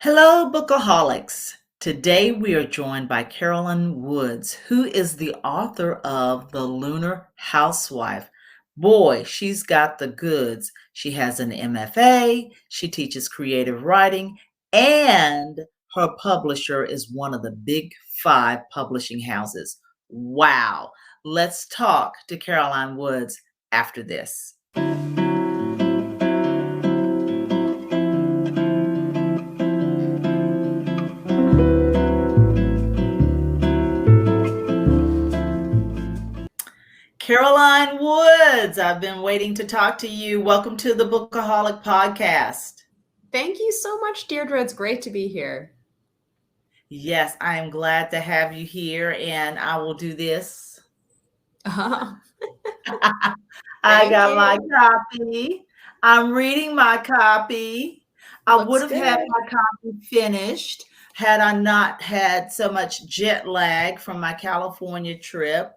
Hello, Bookaholics. Today we are joined by Carolyn Woods, who is the author of The Lunar Housewife. Boy, she's got the goods. She has an M.F.A., she teaches creative writing, and her publisher is one of the big five publishing houses. Wow. Let's talk to Caroline Woods after this. Caroline Woods, I've been waiting to talk to you. Welcome to the Bookaholic podcast. Thank you so much, Deirdre. It's great to be here. Yes, I am glad to have you here, and I will do this. I got my copy. I'm reading my copy. I would have had my copy finished had I not had so much jet lag from my California trip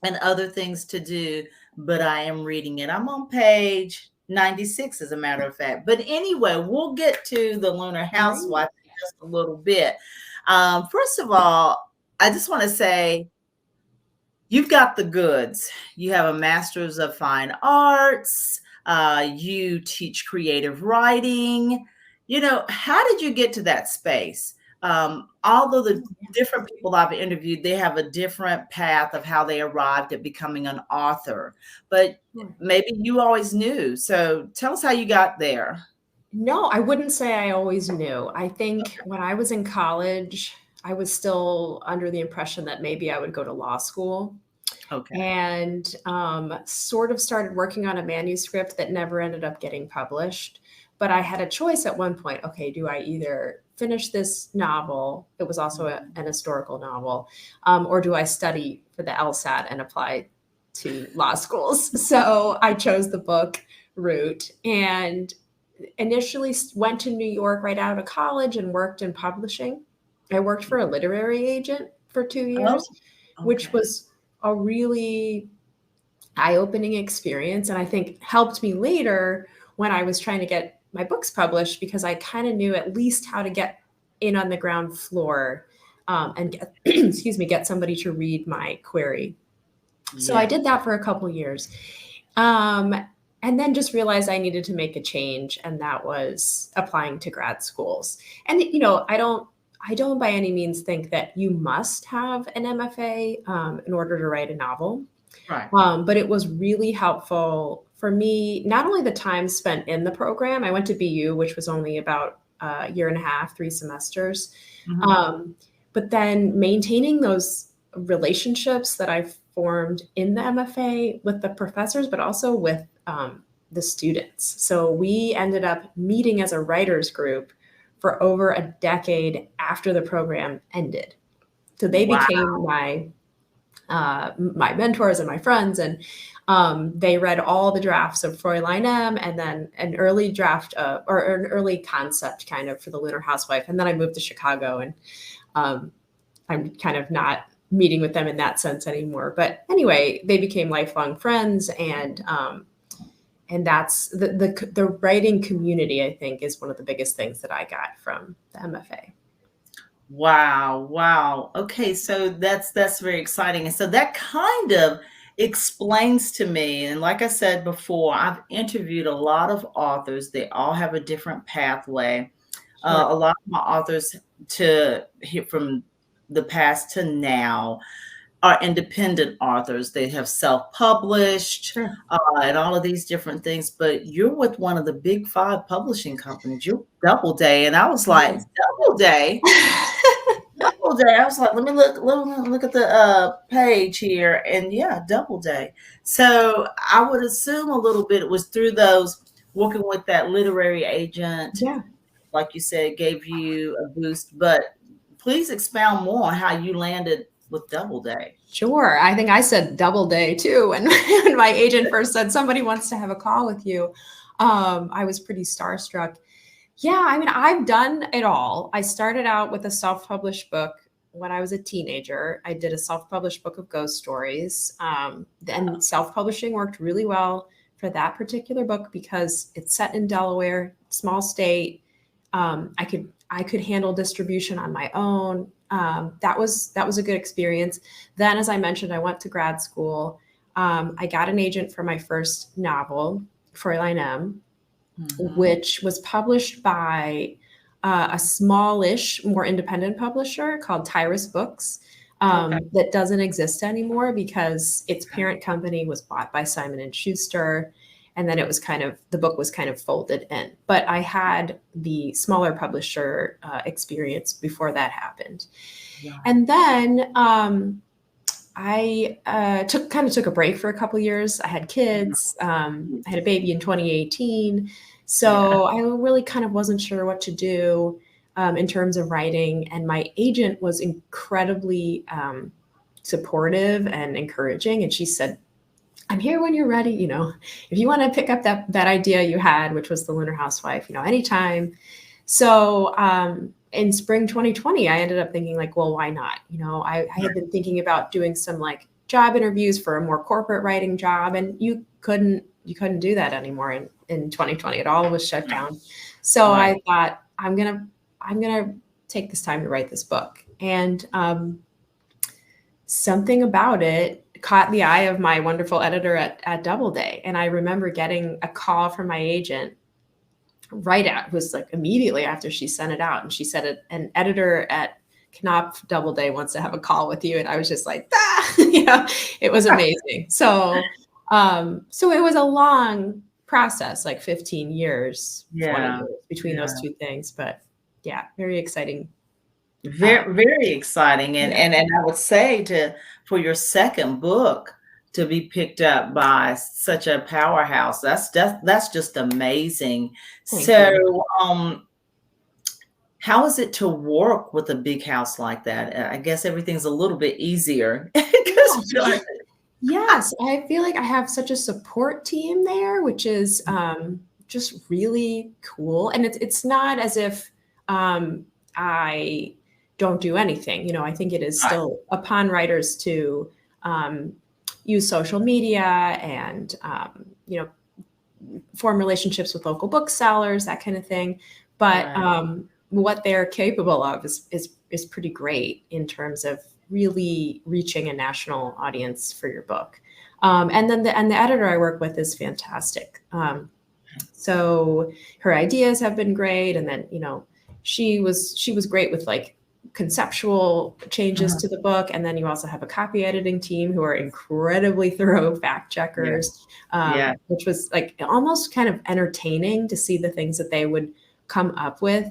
and other things to do, but I am reading it. I'm on page 96, as a matter of fact. But anyway, we'll get to the Lunar Housewife in just a little bit. First of all, I just want to say you've got the goods. You have a master's of fine arts. You teach creative writing. You know, how did you get to that space? Although the different people I've interviewed, they have a different path of how they arrived at becoming an author, but maybe you always knew. So tell us how you got there. No, I wouldn't say I always knew. I think when I was in college, I was still under the impression that maybe I would go to law school. Okay. And sort of started working on a manuscript that never ended up getting published. But I had a choice at one point. Okay, do I either finish this novel? It was also an historical novel. Or do I study for the LSAT and apply to law schools? So I chose the book route and initially went to New York right out of college and worked in publishing. I worked for a literary agent for 2 years, which was a really eye-opening experience. And I think helped me later when I was trying to get my books published, because I kind of knew at least how to get in on the ground floor and get, get somebody to read my query. So I did that for a couple years. And then just realized I needed to make a change. And that was applying to grad schools. And, you know, I don't by any means think that you must have an M.F.A. In order to write a novel. Right. But it was really helpful for me, not only the time spent in the program. I went to BU, which was only about a year and a half, 3 semesters. But then maintaining those relationships that I've formed in the M.F.A. with the professors, but also with the students. So we ended up meeting as a writers group for over a decade after the program ended. So they became my mentors and my friends, and they read all the drafts of Fräulein M, and then an early draft or an early concept kind of for the Lunar Housewife. And then I moved to Chicago, and I'm kind of not meeting with them in that sense anymore. But anyway, they became lifelong friends, and that's the writing community, I think, is one of the biggest things that I got from the M.F.A. Wow. Okay, so that's very exciting. And so that kind of explains to me, and like I said before, I've interviewed a lot of authors. They all have a different pathway. A lot of my authors to hear from the past to now are independent authors. They have self-published and all of these different things, but you're with one of the big 5 publishing companies. You're DoubleDay. And I was like, DoubleDay? DoubleDay. I was like, let me look at the page here. And yeah, DoubleDay. So I would assume a little bit it was through those working with that literary agent. Yeah. Like you said, gave you a boost, but please expound more on how you landed with DoubleDay. Sure. I think I said DoubleDay too. And when my agent first said somebody wants to have a call with you, I was pretty starstruck. Yeah, I mean, I've done it all. I started out with a self-published book when I was a teenager. I did a self-published book of ghost stories. And self-publishing worked really well for that particular book because it's set in Delaware, small state. I could handle distribution on my own. That was a good experience. Then, as I mentioned, I went to grad school. I got an agent for my first novel, Fräulein M, which was published by a smallish, more independent publisher called Tyrus Books. That doesn't exist anymore because its parent company was bought by Simon and Schuster, and then it was the book was kind of folded in. But I had the smaller publisher experience before that happened. Yeah. And then I took a break for a couple years. I had kids. I had a baby in 2018. So I really kind of wasn't sure what to do in terms of writing. And my agent was incredibly supportive and encouraging. And she said, I'm here when you're ready. If you want to pick up that idea you had, which was the Lunar Housewife, anytime. So in spring 2020, I ended up thinking well, why not? I had been thinking about doing some job interviews for a more corporate writing job, and you couldn't do that anymore in 2020. It all was shut down. So I thought I'm gonna take this time to write this book, and something about it caught the eye of my wonderful editor at DoubleDay, and I remember getting a call from my agent it was immediately after she sent it out, and she said an editor at Knopf DoubleDay wants to have a call with you, and I was just it was amazing. So it was a long process, 15 years, 20 years between those two things, but very exciting. Very, very exciting. And I would say for your second book to be picked up by such a powerhouse, that's just amazing. Thank you. How is it to work with a big house like that? I guess everything's a little bit easier. Yes, I feel like I have such a support team there, which is just really cool. And it's not as if I don't do anything. I think it is still upon writers to use social media and form relationships with local booksellers, that kind of thing. But what they're capable of is pretty great in terms of really reaching a national audience for your book. And then the editor I work with is fantastic. So her ideas have been great. And then, she was great with conceptual changes to the book. And then you also have a copy editing team who are incredibly thorough fact checkers, which was almost kind of entertaining to see the things that they would come up with.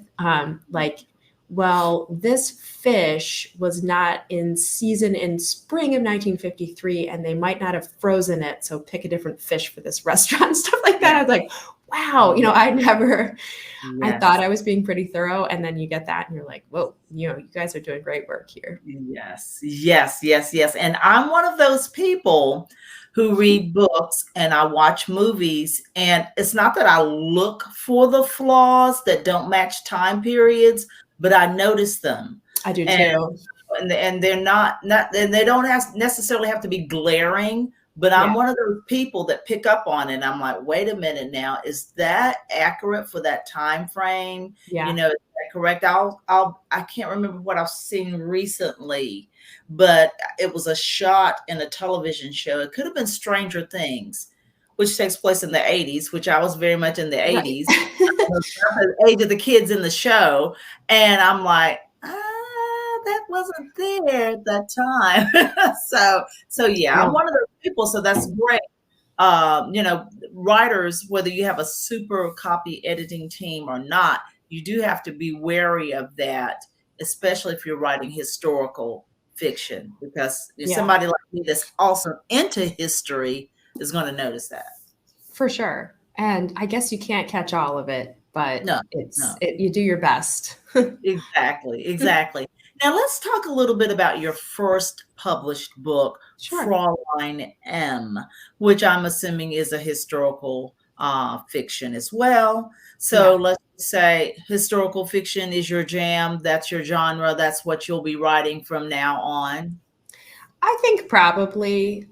Well, this fish was not in season in spring of 1953, and they might not have frozen it. So pick a different fish for this restaurant, stuff like that. I was like, wow, I thought I was being pretty thorough. And then you get that and you're like, whoa, you guys are doing great work here. Yes. And I'm one of those people who read books and I watch movies, and it's not that I look for the flaws that don't match time periods, but I notice them. I do too. And they're not and they don't necessarily have to be glaring, but I'm one of those people that pick up on it. I'm like, wait a minute now, is that accurate for that time frame? Yeah. Is that correct? I can't remember what I've seen recently, but it was a shot in a television show. It could have been Stranger Things, which takes place in the 80s, which I was very much in the 80s. The age of the kids in the show. And I'm like, that wasn't there at that time. So I'm one of those people. So that's great. Writers, whether you have a super copy editing team or not, you do have to be wary of that, especially if you're writing historical fiction, because somebody like me that's also into history is going to notice that. For sure. And I guess you can't catch all of it, but you do your best. Exactly. Now let's talk a little bit about your first published book, Fräulein M, which I'm assuming is a historical fiction as well. So let's say historical fiction is your jam. That's your genre. That's what you'll be writing from now on. I think probably.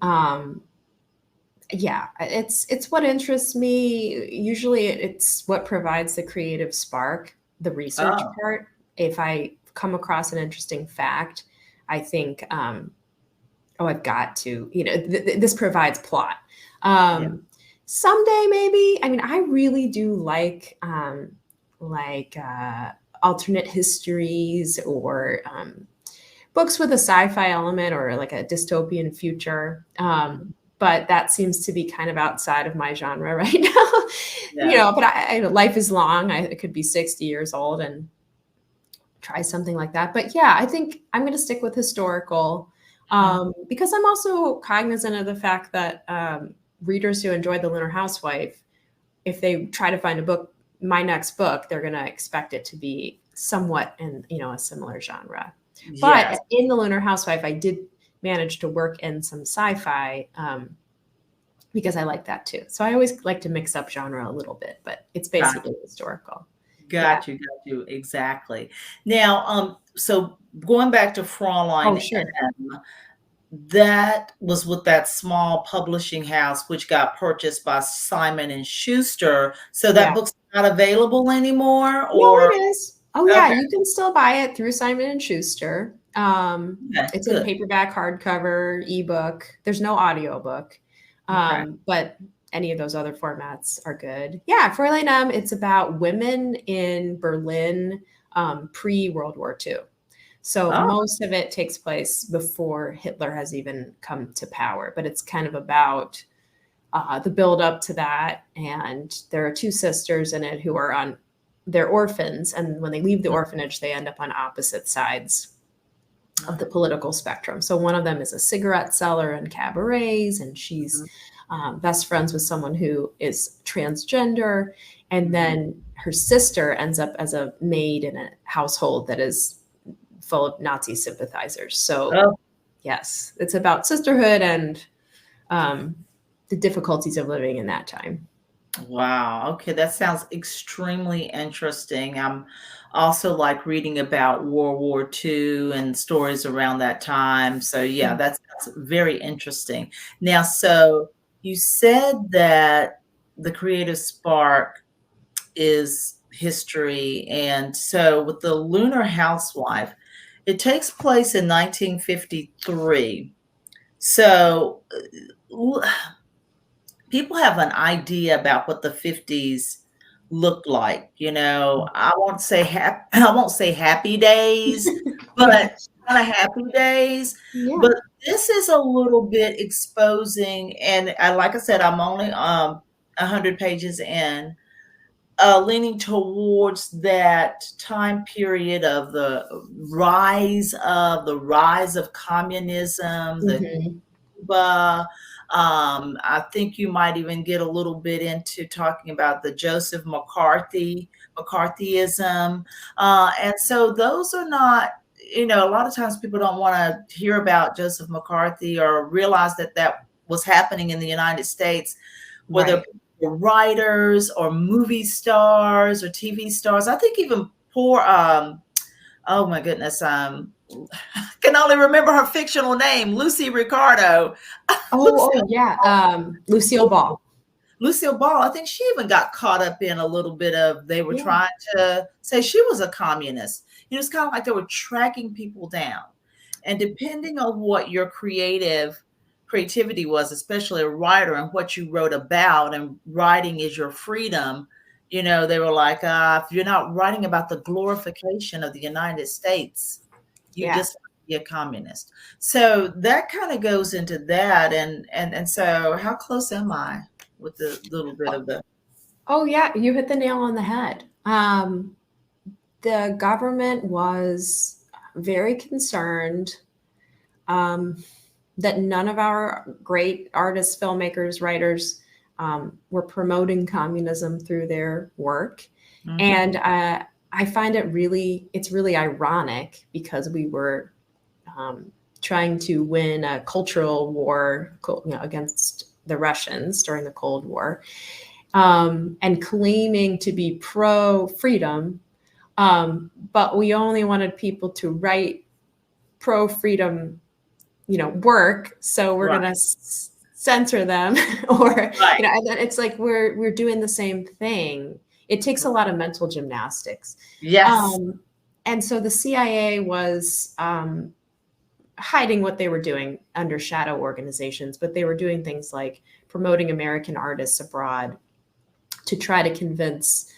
It's what interests me. Usually it's what provides the creative spark the research Oh, part. If I come across an interesting fact, I think, oh, I've got to, this provides plot. yeah. Someday, maybe. I mean, I really do like alternate histories or books with a sci-fi element or like a dystopian future. But that seems to be kind of outside of my genre right now. Yeah. But life is long. I could be 60 years old and try something like that. But yeah, I think I'm going to stick with historical because I'm also cognizant of the fact that readers who enjoyed The Lunar Housewife, if they try to find a book, my next book, they're going to expect it to be somewhat in, a similar genre. But Yes. in The Lunar Housewife, I did manage to work in some sci-fi because I like that too. So I always like to mix up genre a little bit, but it's basically historical. Yeah. Got you, exactly. Now, so going back to Oh, Fräulein sure. M, that was with that small publishing house, which got purchased by Simon and Schuster. So that Yeah. book's not available anymore, No, or it is. Oh, yeah. okay, You can still buy it through Simon and Schuster. okay, It's in good, paperback, hardcover, ebook. There's no audiobook. okay, But any of those other formats are good. Yeah, Fräulein M, it's about women in Berlin pre-World War II. So oh, most of it takes place before Hitler has even come to power, but it's kind of about the build up to that. And there are two sisters in it who are they're orphans. And when they leave the orphanage, they end up on opposite sides of the political spectrum. So one of them is a cigarette seller in cabarets, and she's best friends with someone who is transgender. And then her sister ends up as a maid in a household that is full of Nazi sympathizers. So oh, yes, it's about sisterhood and the difficulties of living in that time. wow. Okay, that sounds extremely interesting. I'm also like reading about World War II and stories around that time. So yeah, that's very interesting. Now, so you said that the creative spark is history. And so with the Lunar Housewife, it takes place in 1953. So people have an idea about what the 50s looked like. I won't say happy days, but kind of happy days. Yeah. But this is a little bit exposing, and like I said, I'm only 100 pages in, leaning towards that time period of the rise of communism, the Mhm. Cuba. I think you might even get a little bit into talking about the Joseph McCarthyism. And so those are not, a lot of times people don't want to hear about Joseph McCarthy or realize that that was happening in the United States, whether Right. writers or movie stars or TV stars. I think even poor, oh my goodness, can only remember her fictional name, Lucy Ricardo. Oh, yeah. Lucille Ball. Lucille Ball, I think she even got caught up in a little bit of, they were Yeah. trying to say she was a communist. It's kind of like they were tracking people down. And depending on what your creativity was, especially a writer, and what you wrote about, and writing is your freedom, they were like, if you're not writing about the glorification of the United States, you Yeah. just be a communist. So that kind of goes into that. And so how close am I with the little bit of the Oh, yeah. You hit the nail on the head. The government was very concerned that none of our great artists, filmmakers, writers were promoting communism through their work. And I find it's really ironic because we were trying to win a cultural war against the Russians during the Cold War, and claiming to be pro-freedom, but we only wanted people to write pro-freedom work, so we're right, gonna censor them or right, and then it's like we're doing the same thing. it takes a lot of mental gymnastics. Yes. And so the CIA was hiding what they were doing under shadow organizations, but they were doing things like promoting American artists abroad to try to convince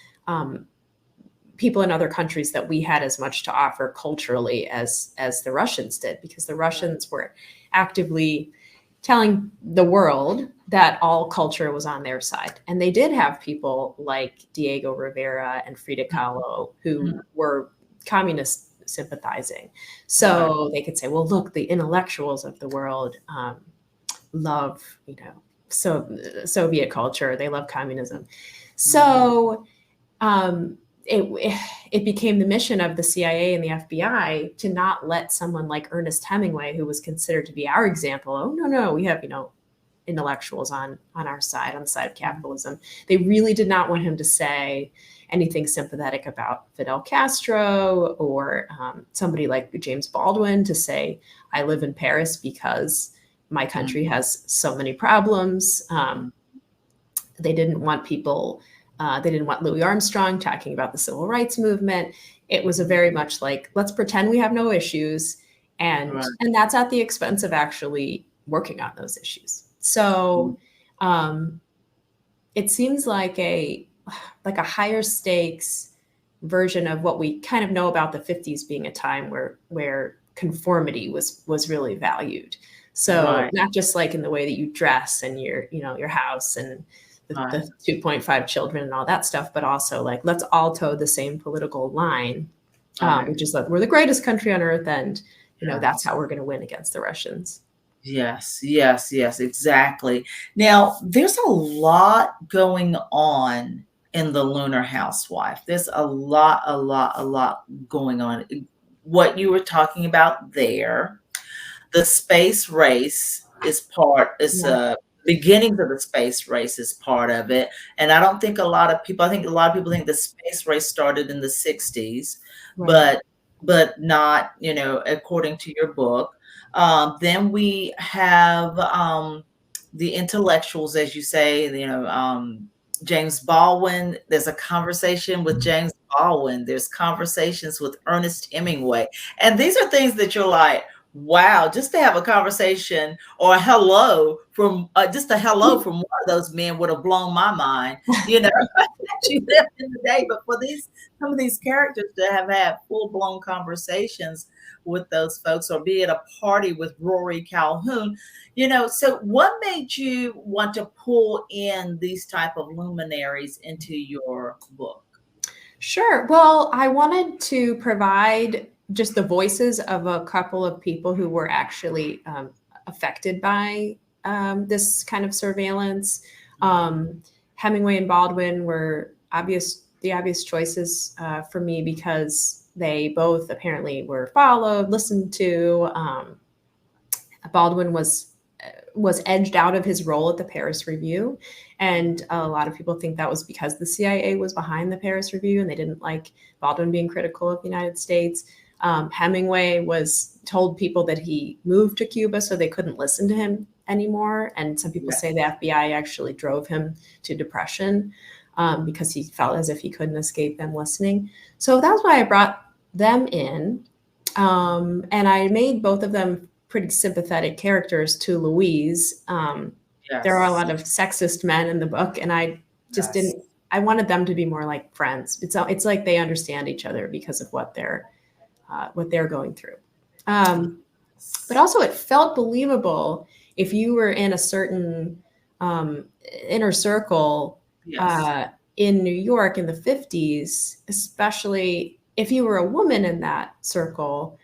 people in other countries that we had as much to offer culturally as the Russians did, because the Russians were actively telling the world that all culture was on their side. And they did have people like Diego Rivera and Frida Kahlo who were communist sympathizing. So they could say, well, look, the intellectuals of the world love, Soviet culture. They love communism. So it became the mission of the CIA and the FBI to not let someone like Ernest Hemingway, who was considered to be our example. Oh, no, we have, intellectuals on our side, on the side of capitalism. They really did not want him to say anything sympathetic about Fidel Castro or somebody like James Baldwin to say, I live in Paris because my country has so many problems. They didn't want people, they didn't want Louis Armstrong talking about the civil rights movement. It was a very much like, let's pretend we have no issues. And that's at the expense of actually working on those issues. So it seems like a higher stakes version of what we kind of know about the 50s being a time where conformity was really valued. So not just like in the way that you dress and your house and the 2.5 children and all that stuff, but also like, let's all toe the same political line, which is like, we're the greatest country on earth. And, that's how we're going to win against the Russians. Yes, exactly. Now, there's a lot going on in the Lunar Housewife. There's a lot going on. What you were talking about there, the space race is beginnings of the space race is part of it. And I don't think I think a lot of people think the space race started in the 60s, but not, according to your book. Then we have the intellectuals, as you say, James Baldwin. There's a conversation with James Baldwin. There's conversations with Ernest Hemingway. And these are things that you're like, wow, just to have a conversation or a hello from just a hello from one of those men would have blown my mind, she lived in the day. But for some of these characters to have had full-blown conversations with those folks, or be at a party with Rory Calhoun, so what made you want to pull in these type of luminaries into your book? Sure. Well, I wanted to provide just the voices of a couple of people who were actually affected by this kind of surveillance. Hemingway and Baldwin were the obvious choices for me because they both apparently were followed, listened to. Baldwin was edged out of his role at the Paris Review. And a lot of people think that was because the CIA was behind the Paris Review and they didn't like Baldwin being critical of the United States. Hemingway was told people that he moved to Cuba so they couldn't listen to him anymore. And some people say the FBI actually drove him to depression because he felt as if he couldn't escape them listening. So that's why I brought them in. And I made both of them pretty sympathetic characters to Louise. There are a lot of sexist men in the book, and I just I wanted them to be more like friends. It's like they understand each other because of what they're going through. But also it felt believable if you were in a certain inner circle in New York in the 50s, especially if you were a woman in that circle.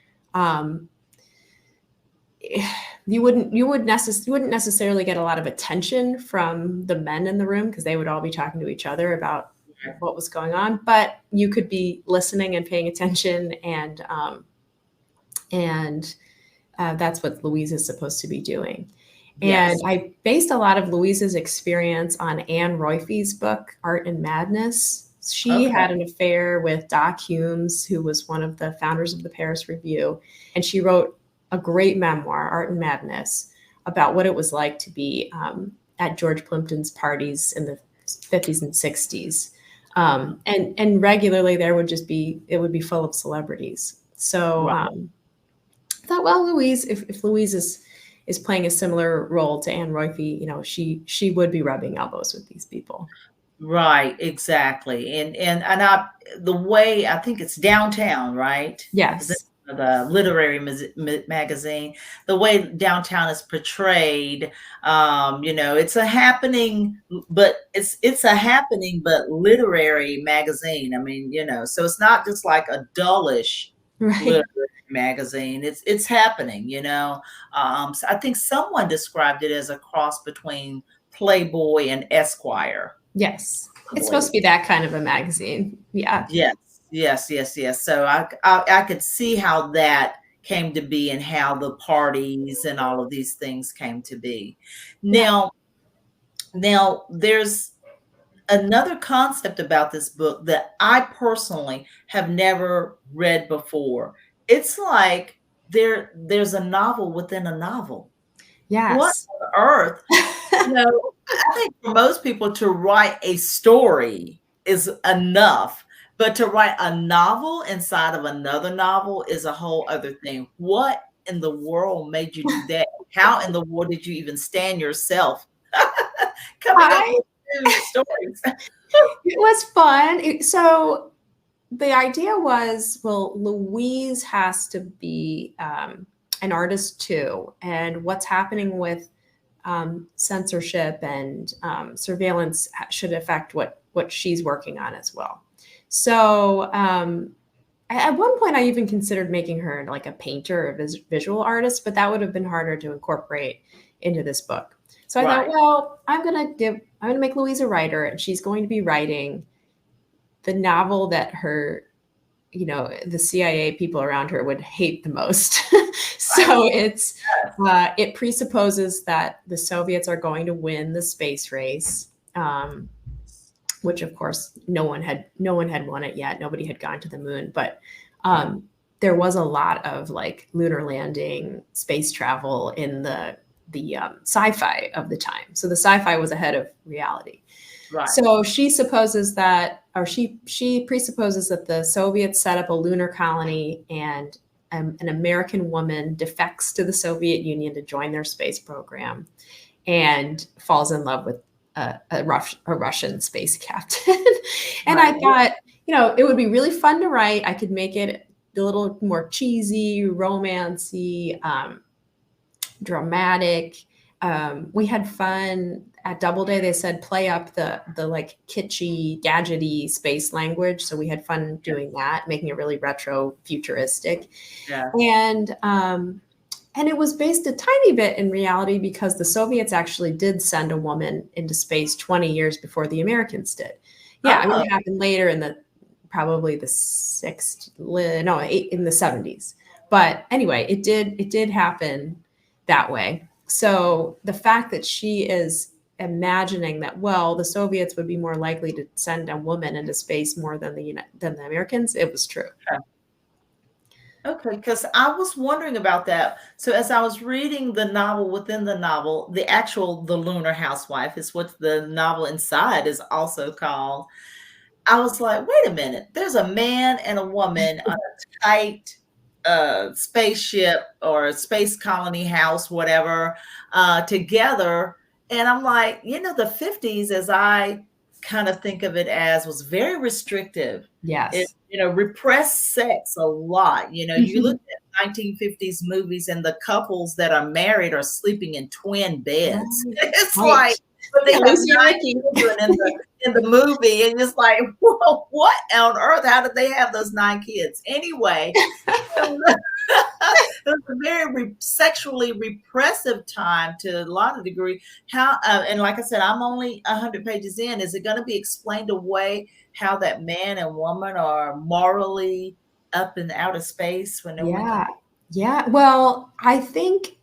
You wouldn't necessarily get a lot of attention from the men in the room because they would all be talking to each other about what was going on, but you could be listening and paying attention, and that's what Louise is supposed to be doing. And I based a lot of Louise's experience on Anne Royfe's book, Art and Madness. She had an affair with Doc Humes, who was one of the founders of the Paris Review, and she wrote a great memoir, Art and Madness, about what it was like to be at George Plimpton's parties in the 50s and 60s. And regularly there would just be, it would be full of celebrities. So Right. I thought, well, Louise, if Louise is playing a similar role to Anne Roiphe, you know, she would be rubbing elbows with these people. Right, exactly. And I the way I think it's Downtown, right? Is it Yes. the literary magazine? The way downtown is portrayed, you know, it's a happening, but it's a happening but literary magazine. I mean, you know, so it's not just like a dullish Right. literary magazine. It's happening, you know. So I think someone described it as a cross between Playboy and Esquire. Yes. It's supposed to Probably. be that kind of a magazine. Yeah. Yes, yes. So I could see how that came to be and how the parties and all of these things came to be. Yeah. Now there's another concept about this book that I personally have never read before. It's like there's a novel within a novel. What Yes. on earth? You know, I think for most people to write a story is enough, but to write a novel inside of another novel is a whole other thing. What in the world made you do that? How in the world did you even stand yourself coming up I with new stories? It was fun. So the idea was, well, Louise has to be an artist too, and what's happening with censorship and surveillance should affect what she's working on as well. So at one point, I even considered making her like a painter or visual artist, but that would have been harder to incorporate into this book. So I thought, Right, well, I'm gonna make Louise a writer, and she's going to be writing the novel that her, you know, the CIA people around her would hate the most. right. So it presupposes that the Soviets are going to win the space race, which of course no one had won it yet. Nobody had gone to the moon, but there was a lot of like lunar landing, space travel in the sci-fi of the time. So the sci-fi was ahead of reality. Right. So she supposes that, or she presupposes that the Soviets set up a lunar colony, and an American woman defects to the Soviet Union to join their space program, and falls in love with a Russian space captain. And I Right. thought, you know, it would be really fun to write. I could make it a little more cheesy, romancy, dramatic. We had fun at Doubleday. They said play up the like kitschy, gadgety space language. So we had fun doing that, making it really retro, futuristic, Yeah. and it was based a tiny bit in reality because the Soviets actually did send a woman into space 20 years before the Americans did. Yeah, I mean, Oh, it happened later in probably the in the 70s. But anyway, it did happen that way. So the fact that she is imagining that, well, the Soviets would be more likely to send a woman into space more than the Americans, it was true. okay, because I was wondering about that. So as I was reading the novel within the novel, the Lunar Housewife is what the novel inside is also called. I was like, wait a minute, there's a man and a woman on a tight spaceship or a space colony house, whatever, together. And I'm like, you know, the 50s, as I kind of think of it as, was very restrictive. It, Yes. you know, repressed sex a lot. You know, you look at 1950s movies and the couples that are married are sleeping in twin beds. Right. It's Right. like, but they Yeah, have Lucy and 9 Ricky. children in the movie, and it's like, well, what on earth? How did they have those 9 kids? Anyway, it was a very sexually repressive time to a lot of degree. How and like I said, I'm only 100 pages in. Is it going to be explained away how that man and woman are morally up in outer space when no one can? Yeah. Yeah. Well, I think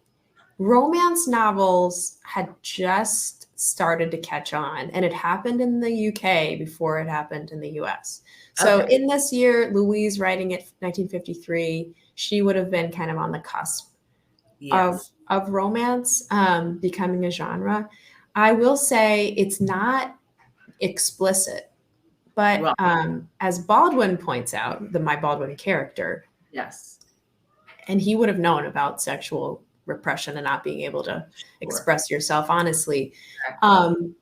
romance novels had just started to catch on, and it happened in the UK before it happened in the US. So Okay. in this year, Louise writing it 1953, she would have been kind of on the cusp Yes. of romance becoming a genre. I will say it's not explicit, But as Baldwin points out, my Baldwin character, yes, and he would have known about sexual repression and not being able to express yourself honestly. exactly.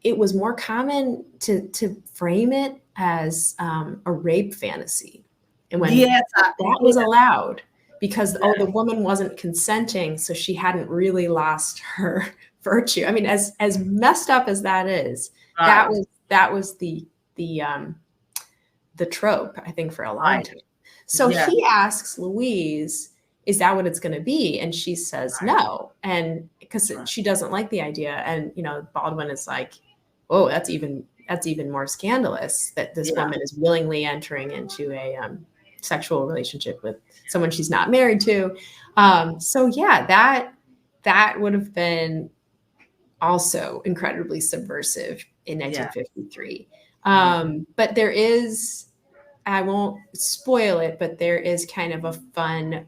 It was more common to frame it as a rape fantasy, and when that was allowed, because the woman wasn't consenting, so she hadn't really lost her virtue. I mean, as messed up as that is, that was the trope, I think, for a long time. So he asks Louise, is that what it's going to be? And she says no, and because she doesn't like the idea. And Baldwin is like, oh, that's even more scandalous that this woman is willingly entering into a sexual relationship with someone she's not married to. So yeah, that would have been also incredibly subversive in 1953. But there is, I won't spoil it, but there is kind of a fun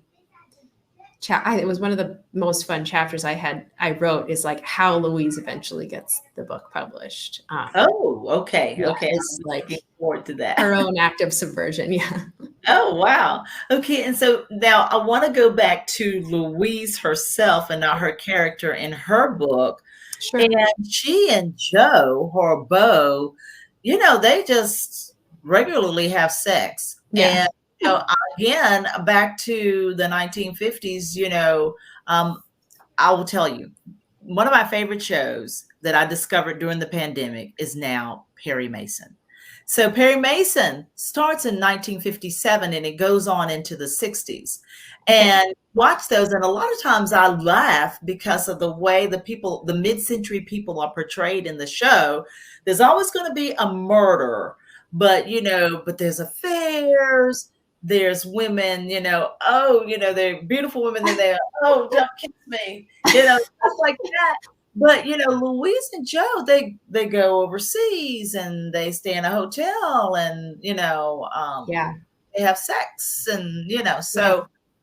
it was one of the most fun chapters I wrote, is like how Louise eventually gets the book published. Okay. It's like looking forward to that. Her own act of subversion. Yeah. Oh, wow. Okay. And so now I want to go back to Louise herself and not her character in her book. Sure. And she and Joe, her beau, they just regularly have sex. Yeah. And again, back to the 1950s, I will tell you, one of my favorite shows that I discovered during the pandemic is now Perry Mason. So Perry Mason starts in 1957 and it goes on into the 60s. And watch those. And a lot of times I laugh because of the way the mid-century people are portrayed in the show. There's always going to be a murder, but there's affairs. There's women, they're beautiful women, and they're, oh, don't kiss me, stuff like that. But Louise and Joe, they go overseas and they stay in a hotel, and they have sex, and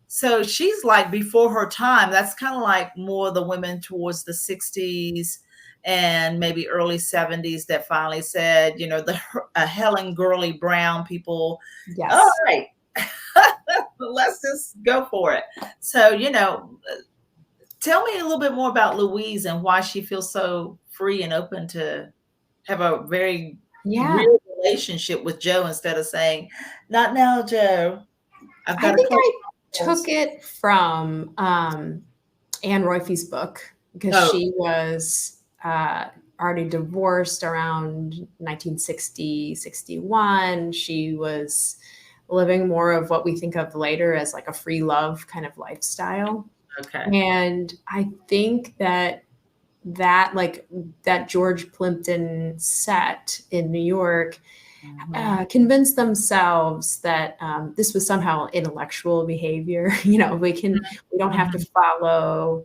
so she's like before her time. That's kind of like more the women towards the 60s and maybe early 70s that finally said, the Helen Gurley Brown people, yes, all right. Let's just go for it. So, tell me a little bit more about Louise and why she feels so free and open to have a very real relationship with Joe instead of saying, not now, Joe. I think I took it from Anne Roife's book, because she was already divorced around 1960, 61. She was living more of what we think of later as like a free love kind of lifestyle. Okay. And I think that George Plimpton set in New York convinced themselves that this was somehow intellectual behavior. We don't have to follow,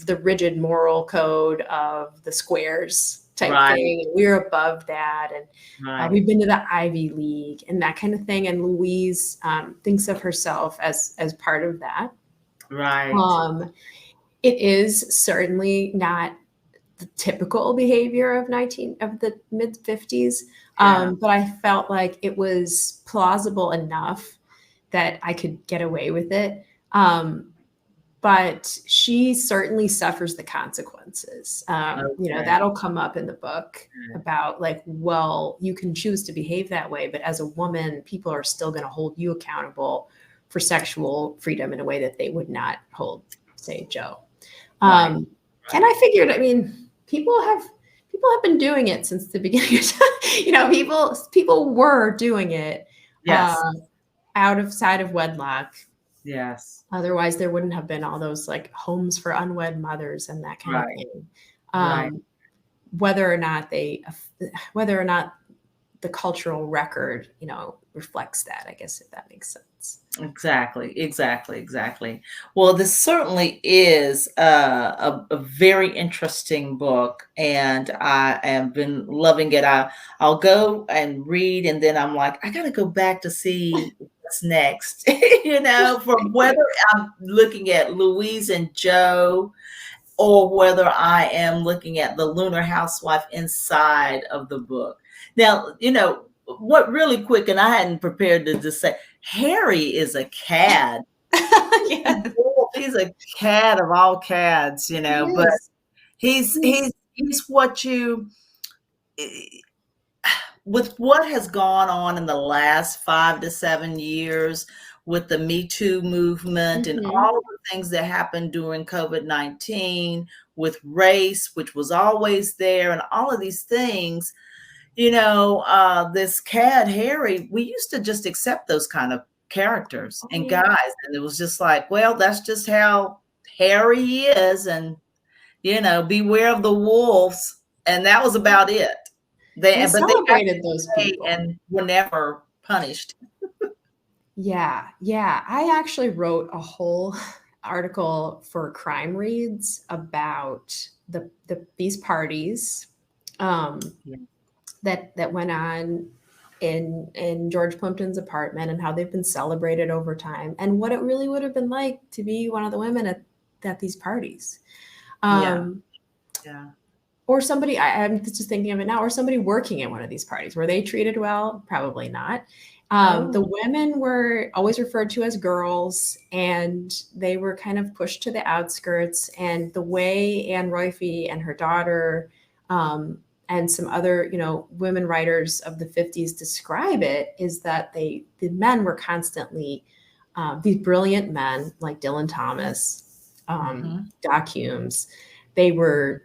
the rigid moral code of the squares type thing. And we're above that. And we've been to the Ivy League and that kind of thing. And Louise thinks of herself as part of that. Right. It is certainly not the typical behavior of the mid 50s. But I felt like it was plausible enough that I could get away with it. But she certainly suffers the consequences. That'll come up in the book about like, well, you can choose to behave that way, but as a woman, people are still going to hold you accountable for sexual freedom in a way that they would not hold, say, Joe. And I figured, people have been doing it since the beginning of time. People were doing it outside of wedlock. Yes. Otherwise, there wouldn't have been all those like homes for unwed mothers and that kind of thing. Whether or not the cultural record, reflects that, I guess, if that makes sense. Exactly. Well, this certainly is a very interesting book, and I have been loving it. I'll go and read, and then I'm like, I got to go back to see what's next, from whether I'm looking at Louise and Joe or whether I am looking at the Lunar Housewife inside of the book. Now, what really quick, and I hadn't prepared to just say, Harry is a cad. Yeah. He's a cad of all cads, but he's what with what has gone on in the last 5 to 7 years with the Me Too movement and all of the things that happened during COVID-19 with race, which was always there, and all of these things, this cad Harry, we used to just accept those kind of characters and guys, and it was just like, well, that's just how Harry is, and beware of the wolves, and that was about it. They celebrated those people and were never punished. Yeah. I actually wrote a whole article for Crime Reads about these parties that went on in George Plimpton's apartment, and how they've been celebrated over time, and what it really would have been like to be one of the women at these parties. Or somebody, I'm just thinking of it now, or somebody working at one of these parties. Were they treated well? Probably not. The women were always referred to as girls, and they were kind of pushed to the outskirts. And the way Anne Roiphe and her daughter and some other, women writers of the 50s describe it is that the men were constantly, these brilliant men like Dylan Thomas, Doc Humes, they were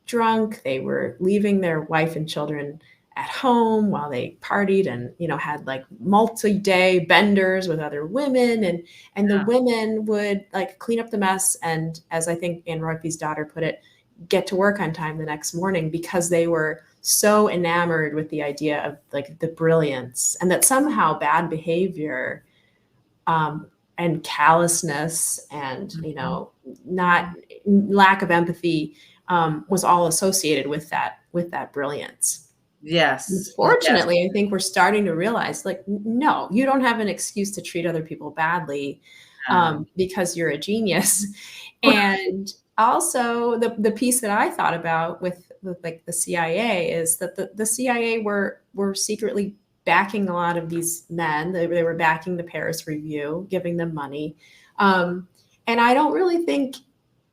drunk, they were leaving their wife and children at home while they partied and, had like multi-day benders with other women. And the women would like clean up the mess. And as I think Anne Roiphe's daughter put it, get to work on time the next morning, because they were so enamored with the idea of like the brilliance, and that somehow bad behavior and callousness and, not lack of empathy was all associated with that brilliance. Yes. Fortunately, I think we're starting to realize, like, no, you don't have an excuse to treat other people badly because you're a genius. And also the piece that I thought about with like the CIA is that the CIA were secretly backing a lot of these men. They were backing the Paris Review, giving them money. And I don't really think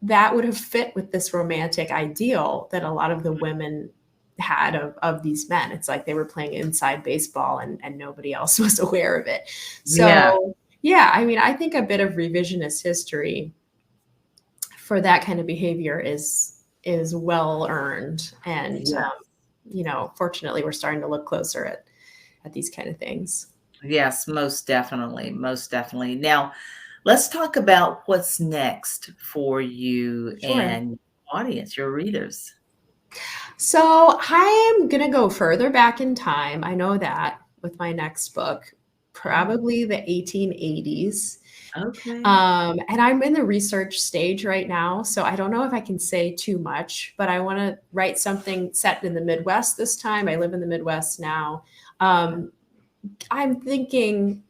that would have fit with this romantic ideal that a lot of the women had of these men. It's like they were playing inside baseball and nobody else was aware of it. So I mean, I think a bit of revisionist history for that kind of behavior is well earned. And, fortunately we're starting to look closer at these kind of things. Yes, most definitely. Most definitely. Now, let's talk about what's next for you and your audience, your readers. So I am going to go further back in time. I know that with my next book, probably the 1880s. Okay. And I'm in the research stage right now, so I don't know if I can say too much, but I want to write something set in the Midwest this time. I live in the Midwest now. I'm thinking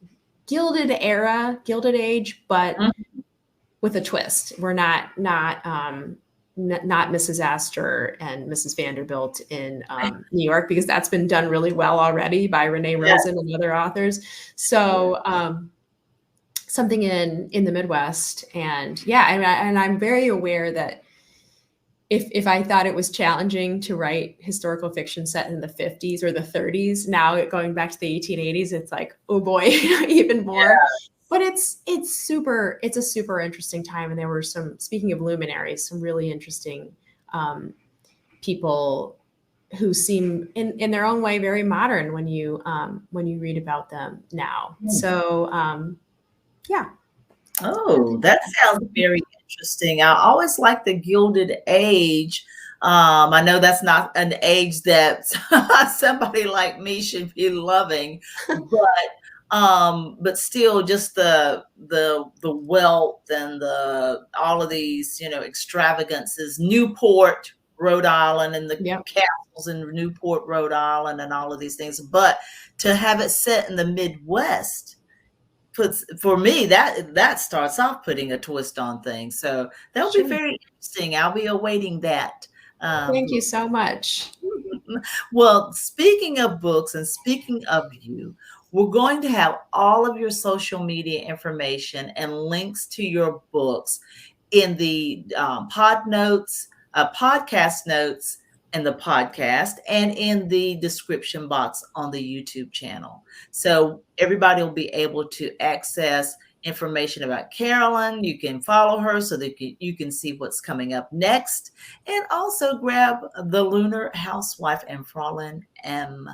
Gilded Age, but with a twist. We're not Mrs. Astor and Mrs. Vanderbilt in New York, because that's been done really well already by Renee Rosen and other authors. So something in the Midwest. And and I'm very aware that if I thought it was challenging to write historical fiction set in the 50s or the 30s, now going back to the 1880s, it's like, oh boy, even more. Yeah. But it's a super interesting time. And there were speaking of luminaries, some really interesting people who seem in their own way very modern when you read about them now. So Oh, that sounds very interesting. I always like the Gilded Age. I know that's not an age that somebody like me should be loving, but still, just the wealth and all of these extravagances. Newport, Rhode Island, and the castles in Newport, Rhode Island, and all of these things. But to have it set in the Midwest for me, that starts off putting a twist on things. So that'll be very interesting. I'll be awaiting that. Thank you so much. Well, speaking of books and speaking of you, we're going to have all of your social media information and links to your books in the podcast notes in the podcast and in the description box on the YouTube channel. So everybody will be able to access information about Carolyn. You can follow her so that you can see what's coming up next, and also grab the Lunar Housewife and Fräulein M.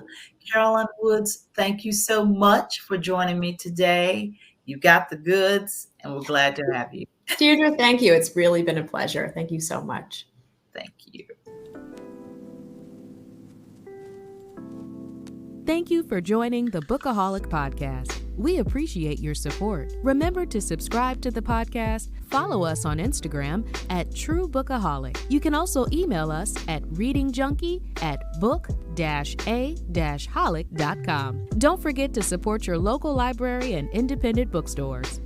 Carolyn Woods, thank you so much for joining me today. You got the goods, and we're glad to have you. Deirdre, thank you. It's really been a pleasure. Thank you so much. Thank you. Thank you for joining the Bookaholic podcast. We appreciate your support. Remember to subscribe to the podcast, follow us on Instagram at True Bookaholic. You can also email us at readingjunkie@book-a-holic.com. Don't forget to support your local library and independent bookstores.